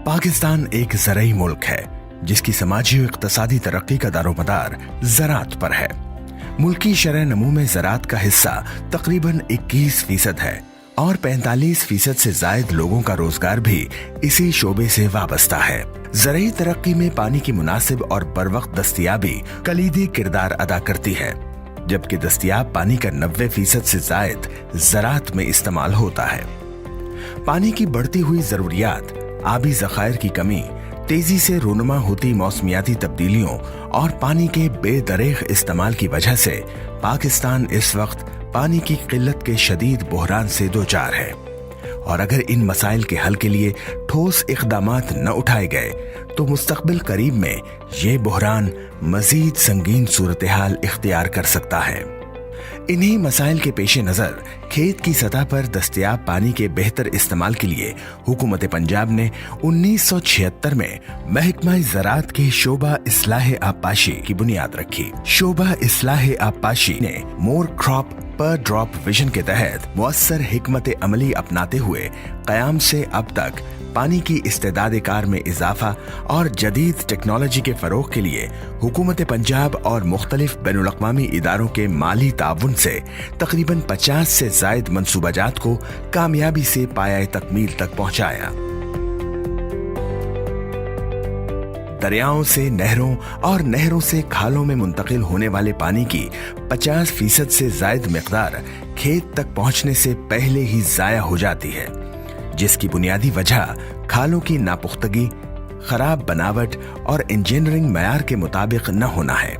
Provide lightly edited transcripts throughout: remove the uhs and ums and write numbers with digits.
पाकिस्तान एक ज़राई मुल्क है जिसकी समाजी और इक़्तिसादी तरक्की का दारोमदार ज़राअत पर है। मुल्की शरह नमू में ज़राअत का हिस्सा तकरीबन 21% है और 45% से जायद लोगों का रोजगार भी इसी शोबे से वाबस्ता है। ज़राई तरक्की में पानी की मुनासिब और बरवक्त दस्तयाबी कलीदी किरदार अदा करती है, जबकि दस्तयाब पानी का 90% से जायद ज़राअत में इस्तेमाल होता है। पानी की बढ़ती हुई जरूरियात, आबी ज़खायर की कमी, तेजी से रूनुमा होती मौसमियाती तब्दीलियों और पानी के बेदरेग इस्तेमाल की वजह से पाकिस्तान इस वक्त पानी की किल्लत के शदीद बहरान से दोचार है और अगर इन मसाइल के हल के लिए ठोस इक़दामात न उठाए गए तो मुस्तक़बिल करीब में ये बहरान मजीद संगीन सूरत हाल इख्तियार कर सकता है। इन्हीं मसाइल के पेश नज़र खेत की सतह पर दस्तयाब पानी के बेहतर इस्तेमाल के लिए हुकूमत पंजाब ने 1976 में महकमा ज़राअत के शोबा इस्लाह आबपाशी की बुनियाद रखी। शोबा इस्लाह आबपाशी ने मोर क्रॉप पर ड्रॉप विजन के तहत मुअस्सर हिकमत अमली अपनाते हुए क़याम से अब तक पानी की इस्तेदाद कार में इजाफा और जदीद टेक्नोलॉजी के फरोग के लिए हुकूमत पंजाब और मुख्तलिफ बैनुल-अक़वामी इदारों के माली ताउन से तकरीबन 50 से जायद मंसूबाजात को कामयाबी से पाया तकमील तक पहुंचाया। दरियाओं से नहरों और नहरों से खालों में मुंतकिल होने वाले पानी की 50% से जायद मिक़दार खेत तक पहुंचने से पहले ही ज़ाया हो जाती है, जिसकी बुनियादी वजह खालों की नापुख्तगी, खराब बनावट और इंजीनियरिंग मयार के मुताबिक न होना है।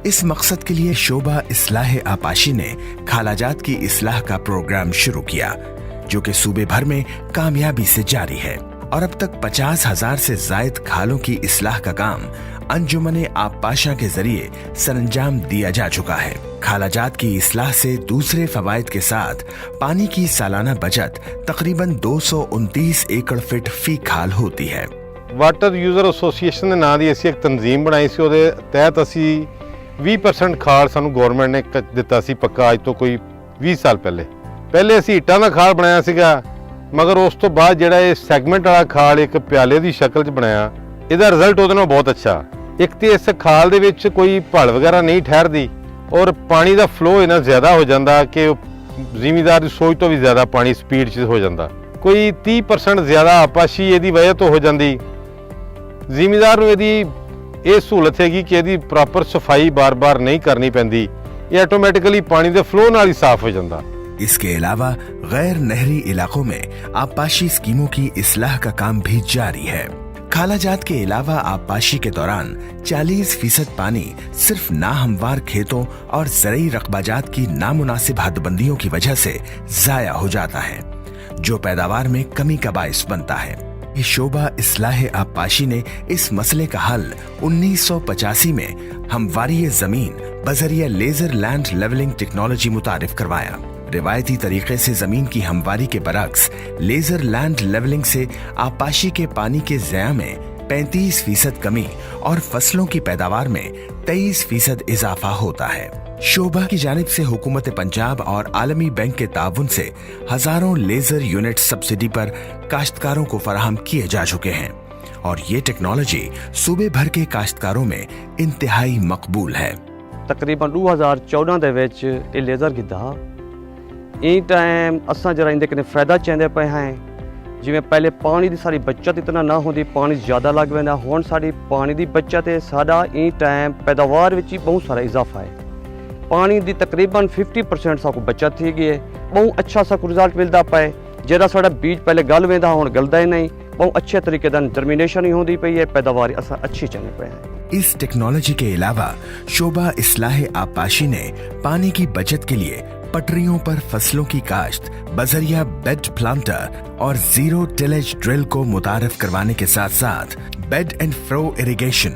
इस मकसद के लिए शोबा इस्लाह आबपाशी ने खालाजात की इस्लाह का प्रोग्राम शुरू किया, जो कि सूबे भर में कामयाबी से जारी है और अब तक 50,000 से जायद खालों की इस्लाह का काम अंजुमन आबपाशा के जरिए सरंजाम दिया जा चुका है। खालाजात की इस्लाह से दूसरे फवायद के साथ पानी की सालाना बचत तकरीबन 229 एकड़ फीट फी खाल होती है। वाटर यूजर एसोसीएशन के नाम की असी एक तंजीम बनाई सी, उहदे तहत असी 20% खाल सानू गवर्नमेंट ने दिता सी पक्का अज तो कोई 20 साल पहले असी ईटां दा खाल बनाया सीगा, मगर उस तो बाद जिहड़ा ये सैगमेंट वाला खाल एक प्याले की शक्ल च बनाया, इहदा रिजल्ट उहदे नाल बहुत अच्छा। एक तो इस खाल दे विच कोई भल वगैरह नहीं ठहरदी और पानी का फ्लो इन्ना ज़्यादा हो जाता कि जिमीदार की सोच तो भी ज़्यादा पानी स्पीड च हो जाता। कोई 30% ज़्यादा आबपाशी इहदी वजह तो हो जाती। जिमीदार नूं इहदी ये सहूलत हैगी कि इहदी प्रॉपर सफाई बार बार नहीं करनी पैंदी, ये ऑटोमैटिकली पानी के फ्लो नाल ही साफ हो जाता। इसके अलावा गैर नहरी इलाकों में आबपाशी स्कीमों की इस्लाह का काम भी जारी है। खालाजात के अलावा आबपाशी के दौरान 40% पानी सिर्फ नाहमवार खेतों और ज़रई रकबाजात की नामुनासिब हदबंदियों की वजह से ज़ाया हो जाता है, जो पैदावार में कमी का बाइस बनता है। ये शोबा इस्लाह आबपाशी ने इस मसले का हल 1985 में हमवारी जमीन बजरिया लेजर लैंड लेवलिंग टेक्नोलॉजी मुतारिफ करवाया। रिवायती तरीके से जमीन की हमवारी के बरक्स लेजर लैंड लेवलिंग से आबपाशी के पानी के ज़या में 35% कमी और फसलों की पैदावार में 23% इजाफा होता है। शोबा की जानिब से हुकूमत पंजाब और आलमी बैंक के ताउन से हजारों लेजर यूनिट सब्सिडी पर काश्तकारों को फराहम किए जा चुके हैं और ये टेक्नोलॉजी सूबे भर के काश्तकारों में इंतहाई मकबूल है। तकरीबन 2014 दे विच ये लेजर गिद्धा इस टाइम असां जरा इनके कने फायदा चाहते पे हैं। जिवें पहले पानी की सारी बचत इतना ना होती, पानी ज़्यादा लग पैंदा, हुण साडी पानी की बचत है, साडा इस टाइम पैदावार विच बहुत सारा इजाफा है। पानी की तकरीबन 50% साकू बचत थी गई है, बहुत अच्छा साकू रिजल्ट मिलता पाए। जिहड़ा साडा बीज पहले गल वेंदा हुण गलदा ही नहीं, बहुत अच्छे तरीके दा जर्मिनेशन ही होती पई है, पैदावार असां अच्छी चलने पे हैं। इस टेक्नोलॉजी के अलावा शोबा इस्लाह आबपाशी ने पानी की बचत के लिए पटरियों पर फसलों की काश्त बजरिया बेड प्लांटर और जीरो टिलेज ड्रिल को मुतारिफ करवाने के साथ साथ bed and fro irrigation,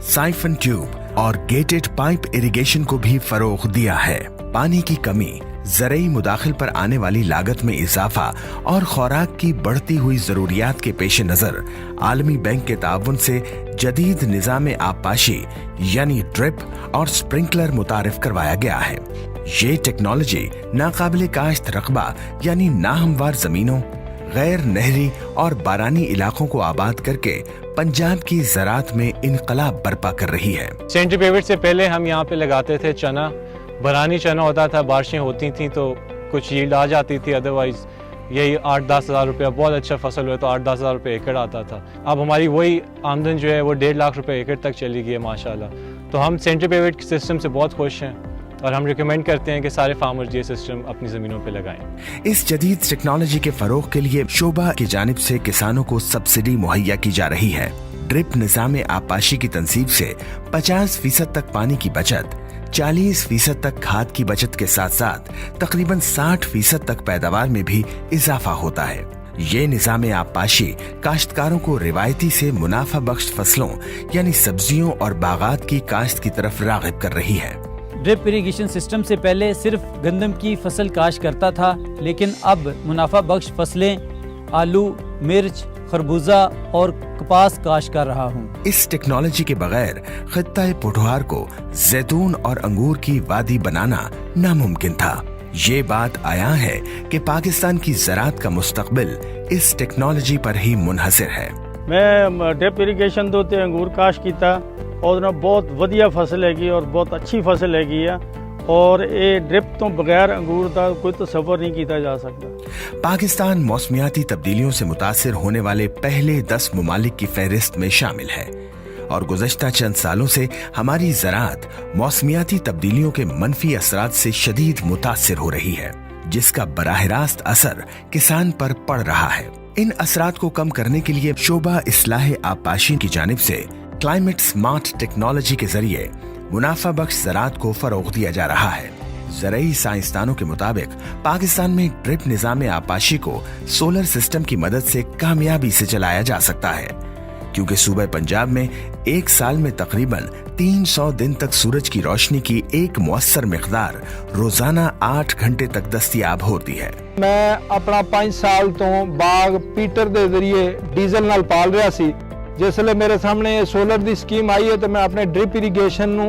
siphon tube और गेटेड पाइप इरिगेशन को भी फरोग दिया है। पानी की कमी, ज़रई मुदाखिल पर आने वाली लागत में इजाफा और खुराक की बढ़ती हुई जरूरियात के पेश नजर आलमी बैंक के ताउन से जदीद निज़ाम आबपाशी यानी ड्रिप और स्प्रिंकलर मुतारिफ करवाया गया है। ये टेक्नोलॉजी नाकाबिले काश्त रकबा यानी नाहमवार जमीनों, गैर नहरी और बारानी इलाकों को आबाद करके पंजाब की ज़राअत में इनकलाब बर्पा कर रही है। सेंट्री पेविट से पहले हम यहाँ पे लगाते थे चना, बरानी चना होता था, बारिशें होती थी तो कुछ यील्ड आ जाती थी, अदरवाइज यही 8-10 हज़ार रुपये, बहुत अच्छा फसल हुआ तो 8-10 हज़ार रुपये एकड़ आता था। अब हमारी वही आमदन जो है वो 1.5 लाख रुपये एकड़ तक चली गई है माशाल्लाह। तो हम सेंट्री पेविट सिस्टम से बहुत खुश हैं और हम रिकमेंड करते हैं कि सारे फार्मर्स ये सिस्टम अपनी ज़मीनों पे लगाएं। इस जदीद टेक्नोलॉजी के फरोग के लिए शोबा की जानिब से किसानों को सब्सिडी मुहैया की जा रही है। ड्रिप निज़ाम आपाशी की तनसीब से 50% तक पानी की बचत, 40% तक खाद की बचत के साथ साथ तकरीबन 60% तक पैदावार में भी इजाफा होता है। ये निज़ाम आपाशी काश्तकारों को रिवायती से मुनाफा बख्श फसलों यानी सब्जियों और बागात की काश्त की तरफ राग़िब कर रही है। ड्रिप इरिगेशन सिस्टम से पहले सिर्फ गंदम की फसल काश्त करता था, लेकिन अब मुनाफा बख्श फसलें आलू, मिर्च, खरबूजा और कपास काश्त कर रहा हूँ। इस टेक्नोलॉजी के बगैर खित्ता पोठोहार को जैतून और अंगूर की वादी बनाना नामुमकिन था। ये बात आया है कि पाकिस्तान की ज़राअत का मुस्तकबिल इस टेक्नोलॉजी पर ही मुनहसर है। मैं ड्रिप इरीगेशन दो ते अंगूर काश्त किया और ना बहुत वधिया फसल हैगी और बहुत अच्छी फसल हैगी है और ये ड्रिप तो बगैर अंगूर का कोई तसव्वुर नहीं किया जा सकता। पाकिस्तान मौसमियाती तब्दीलियों से मुतासिर होने वाले पहले 10 मुमालिक की फहरिस्त में शामिल है और गुज़श्ता चंद सालों से हमारी ज़राअत मौसमियाती तब्दीलियों के मनफी असरात से शदीद मुतासिर हो रही है, जिसका बराह रास्त असर किसान पर पड़ रहा है। इन असरात को कम करने के लिए शोबा इस्लाह आपाशी की जानिब से क्लाइमेट स्मार्ट टेक्नोलॉजी के जरिए मुनाफा बख्श ज़राअत को फरोग दिया जा रहा है। ज़रई साइंसदानों के मुताबिक पाकिस्तान में ड्रिप निज़ाम आपाशी को सोलर सिस्टम की मदद से कामयाबी से चलाया जा सकता है, क्योंकि सूबे पंजाब में एक साल में तकरीबन 300 दिन तक सूरज की रोशनी की एक मुअस्सर मिक़दार रोजाना 8 घंटे तक दस्तयाब होती है। मैं अपना 5 साल तो बाग पीटर के जरिए डीजल नाल पाल रहा सी। जिसले मेरे सामने सोलर की स्कीम आई है तो मैं अपने ड्रिप इरीगेशन नू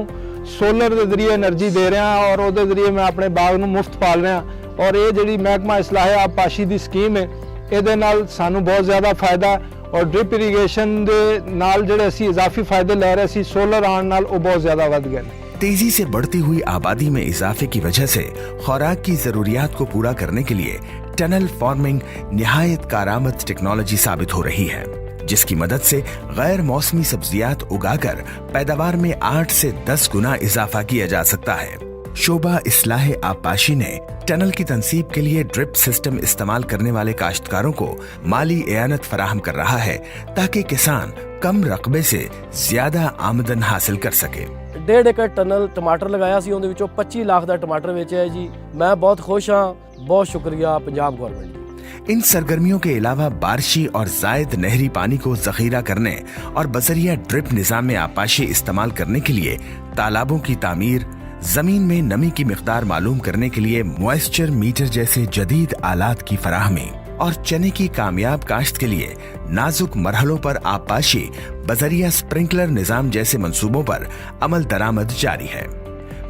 सोलर के जरिए एनर्जी दे रहा और उसके जरिए मैं अपने बाग नू मुफ्त पाल रहा और ये जी महकमा इस्लाह आपाशी की स्कीम है ये नाल सानू बहुत ज़्यादा फायदा और ड्रिप इरीगेशन दे नाल जेडे असी इजाफी फायदे ले रहे सी सोलर आने नाल वो बहुत ज़्यादा वध गए। तेजी से बढ़ती हुई आबादी में इजाफे की वजह से खुराक की जरूरियात को पूरा करने के लिए टनल फार्मिंग निहायत कारआमद टेक्नोलॉजी साबित हो रही है, जिसकी मदद से गैर मौसमी सब्जियात उगाकर पैदावार में 8 से 10 गुना इजाफा किया जा सकता है। शोबा इस्लाह आपाशी ने टनल की तनसीब के लिए ड्रिप सिस्टम इस्तेमाल करने वाले काश्तकारों को माली एयानत फराहम कर रहा है ताकि किसान कम रकबे से ज्यादा आमदन हासिल कर सके। 1.5 एकड़ टनल टमाटर लगाया सी, ਉਹਦੇ ਵਿੱਚੋਂ 25 लाख ਦਾ टमाटर ਵੇਚਿਆ जी। मैं बहुत खुश हाँ, बहुत शुक्रिया पंजाब गवर्नमेंट। इन सरगर्मियों के अलावा बारिशी और जायद नहरी पानी को जखीरा करने और बजरिया ड्रिप निज़ाम आपाशी इस्तेमाल करने के लिए तालाबों की तामीर, जमीन में नमी की मिकदार मालूम करने के लिए मॉइस्चर मीटर जैसे जदीद आलात की फराहमी और चने की कामयाब काश्त के लिए नाजुक मरहलों पर आपाशी बजरिया स्प्रिंकलर निज़ाम जैसे मंसूबों पर अमल दरामद जारी है।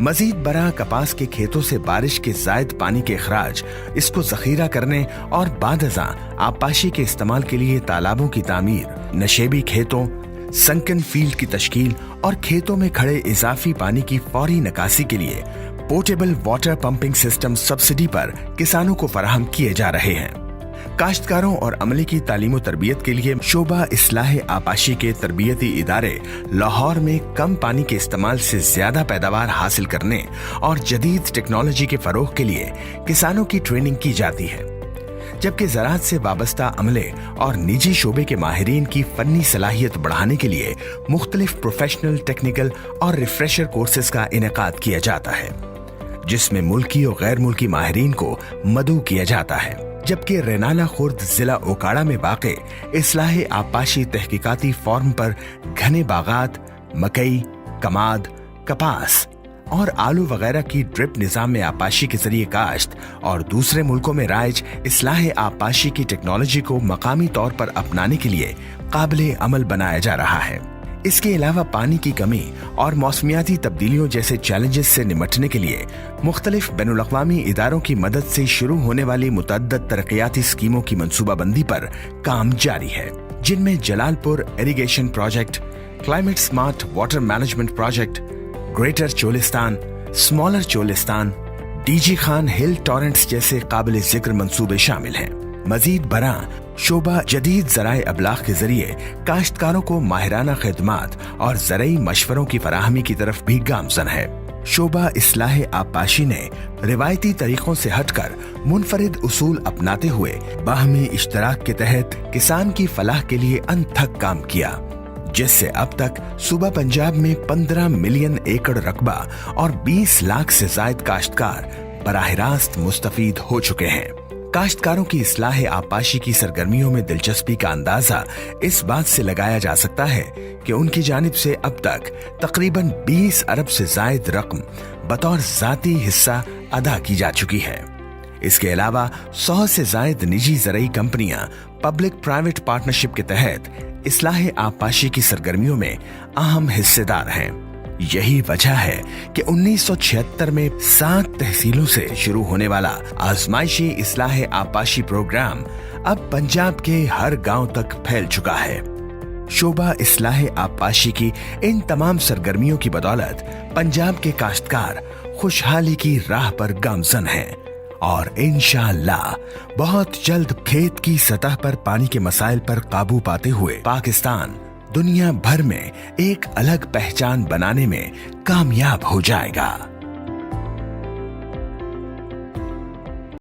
मजीद बड़ा कपास के खेतों से बारिश के जायद पानी के अखराज, इसको जखीरा करने और बादज़ा आपाशी के इस्तेमाल के लिए तालाबों की तामीर, नशेबी खेतों, संकन फील्ड की तश्कील और खेतों में खड़े इजाफी पानी की फौरी निकासी के लिए portable water pumping system subsidy पर किसानों को फराहम किए जा रहे हैं। काश्तकारों और अमले की तालीम और तरबियत के लिए शोबा इस्लाह आपाशी के तरबियती इदारे लाहौर में कम पानी के इस्तेमाल से ज्यादा पैदावार हासिल करने और जदीद टेक्नोलॉजी के फरोग के लिए किसानों की ट्रेनिंग की जाती है, जबकि ज़राअत से वाबस्ता अमले और निजी शोबे के माहिरीन की फन्नी सलाहियत बढ़ाने के लिए मुख्तलिफ प्रोफेशनल, टेक्निकल और रिफ्रेशर कोर्सेज का इनेकाद किया जाता है, जिसमें मुल्की और गैर मुल्की माहिरीन को मदऊ किया जाता है। जबकि रेनाला खुर्द जिला ओकाड़ा में वाक़े इस्लाह आपाशी तहकीकाती फॉर्म पर घने बागात, मकई, कमाद, कपास और आलू वगैरह की ड्रिप निज़ाम आपाशी के जरिए काश्त और दूसरे मुल्कों में राइज इस्लाह आपाशी की टेक्नोलॉजी को मकामी तौर पर अपनाने के लिए काबिले अमल बनाया जा रहा है। इसके अलावा पानी की कमी और मौसमियाती तब्दीलियों जैसे चैलेंजेस से निपटने के लिए मुख्तलिफ बैनुल-अक़वामी इदारों की मदद से शुरू होने वाली मुतअद्दिद तरक्याती स्कीमों की मंसूबाबंदी पर काम जारी है, जिनमें Jalalpur irrigation project, climate smart water management project, greater Cholistan, smaller Cholistan, DG Khan hill torrents जैसे काबिल जिक्र मंसूबे शामिल हैं। मजीद बरा शोबा जदीद ज़राए अबलाग के जरिए काश्तकारों को माहिराना खिदमात और ज़रई मशवरों की फराहमी की तरफ भी गामज़न है। शोबा इस्लाह आबपाशी ने रिवायती तरीकों से हटकर मुनफरिद उसूल अपनाते हुए बाहमी इश्तराक के तहत किसान की फलाह के लिए अनथक काम किया, जिससे अब तक सूबा पंजाब में 15 मिलियन एकड़ रकबा और 20 लाख से जायद काश्तकार बराह रास्त मुस्तफीद हो चुके हैं। काश्तकारों की इस्लाह आबपाशी की सरगर्मियों में दिलचस्पी का अंदाजा इस बात से लगाया जा सकता है कि उनकी जानिब से अब तक तकरीबन 20 अरब से जायद रकम बतौर जाती हिस्सा अदा की जा चुकी है। इसके अलावा 100 से जायद निजी ज़रई कंपनियां पब्लिक प्राइवेट पार्टनरशिप के तहत इस्लाह आबपाशी की सरगर्मियों में अहम हिस्सेदार हैं। यही वजह है कि 1976 में 7 तहसीलों से शुरू होने वाला आजमाइशी इस्लाह आबपाशी प्रोग्राम अब पंजाब के हर गांव तक फैल चुका है। शोबा इस्लाह आबपाशी की इन तमाम सरगर्मियों की बदौलत पंजाब के काश्तकार खुशहाली की राह पर गामज़न हैं और इंशाअल्लाह बहुत जल्द खेत की सतह पर पानी के मसाइल पर काबू पाते हुए पाकिस्तान दुनिया भर में एक अलग पहचान बनाने में कामयाब हो जाएगा।